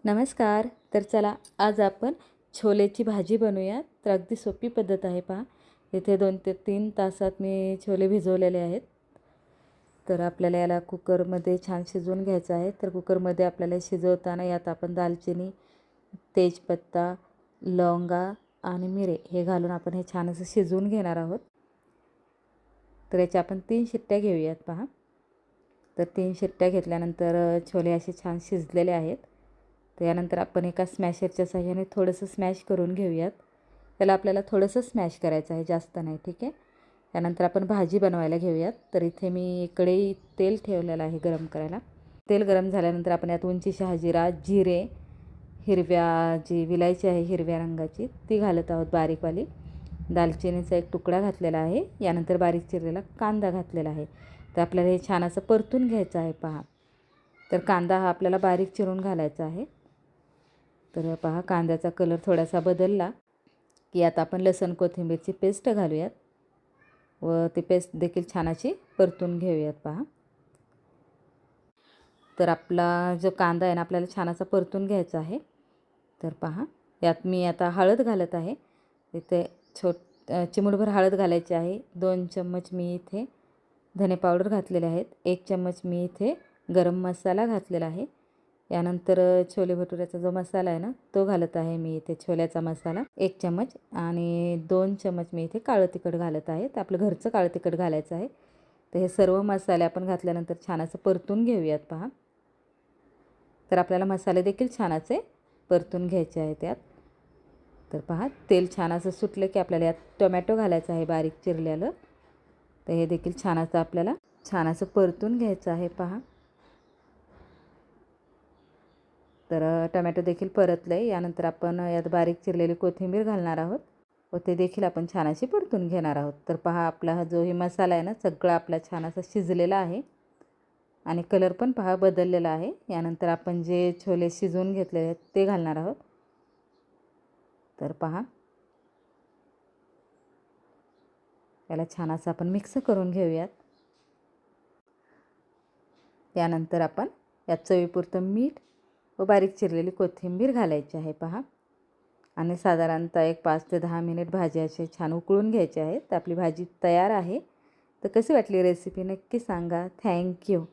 नमस्कार. तर चला आज आपण छोलेची भाजी बनवूया. तर अगदी सोपी पद्धत आहे पहा. इथे 2 ते 3 तासात मी छोले भिजवलेले आहेत. तर आपल्याला याला कुकरमध्ये छान शिजवून घ्यायचं आहे. तर कुकरमध्ये आपल्याला शिजवताना यात आपण दालचिनी, तेजपत्ता, लवंगा आणि मिरे हे घालून आपण हे छान असं शिजवून घेणार आहोत. तर याच्या आपण 3 शिट्ट्या घेऊयात पहा. तर 3 शिट्ट्या घेतल्यानंतर छोले असे छान शिजलेले आहेत. तर यानंतर आपण एका स्मॅशरच्या साहाय्याने थोडंसं स्मॅश करून घेऊयात. त्याला आपल्याला थोडंसं स्मॅश करायचं आहे, जास्त नाही. ठीक आहे. त्यानंतर आपण भाजी बनवायला घेऊयात. तर इथे मी कढई तेल ठेवलेलं आहे गरम करायला. तेल गरम झाल्यानंतर आपण यात उंची शहाजिरा, जिरे, हिरव्या जी विलायची आहे हिरव्या रंगाची ती घालत आहोत बारीकवाली. दालचिनीचा एक तुकडा घातलेला आहे. यानंतर बारीक चिरलेला कांदा घातलेला आहे. तर आपल्याला हे छान असं परतून घ्यायचं आहे पहा. तर कांदा हा आपल्याला बारीक चिरून घालायचा आहे. तर पहा कांद्याचा कलर थोडासा बदलला की आता आपण लसूण कोथिंबीरची पेस्ट घालूयात व ती पेस्ट देखील छान अशी परतून घेऊयात पहा. तर आपला जो कांदा आहे ना आपल्याला छान असा परतून घ्यायचा आहे. तर पहा यात मी आता हळद घालत आहे. इथे चिमूटभर हळद घालायची आहे. 2 चम्मच मी इथे धने पावडर घातलेले आहेत. 1 चम्मच मी इथे गरम मसाला घातलेला आहे. यानंतर छोले भटुऱ्याचा जो मसाला आहे ना तो घालत आहे मी इथे. छोल्याचा मसाला 1 चम्मच आणि 2 चम्मच मी इथे काळं तिखट घालत आहे. तर आपलं घरचं काळं तिखट घालायचं आहे. तर हे सर्व मसाले आपण घातल्यानंतर छान असं परतून घेऊयात पहा. तर आपल्याला मसाले देखील छान असे परतून घ्यायचे आहेत यात. तर पहा तेल छान असं सुटलं की आपल्याला यात टोमॅटो घालायचं आहे बारीक चिरलेलं. तर हे देखील छान असं परतून घ्यायचं आहे पहा. तर टोमॅटो देखील परतलं आहे. यानंतर आपण यात बारीक चिरलेली कोथिंबीर घालणार आहोत व ते देखील आपण छान अशी परतून घेणार आहोत. तर पहा आपला हा जो ही मसाला आहे ना सगळा आपला छान असा शिजलेला आहे आणि कलर पण पहा बदललेला आहे. यानंतर आपण जे छोले शिजवून घेतलेले आहेत ते घालणार आहोत. तर पहा याला छान असं आपण मिक्स करून घेऊयात. यानंतर आपण यात चवीपुरतं मीठ व बारीक चिरलेली कोथिंबीर घालायची आहे पहा. आणि साधारणतः एक 5 ते 10 मिनिट भाजी अशी छान उकळून घ्यायची आहे. तर आपली भाजी तयार आहे. तर कशी वाटली रेसिपी नक्की सांगा. थँक्यू.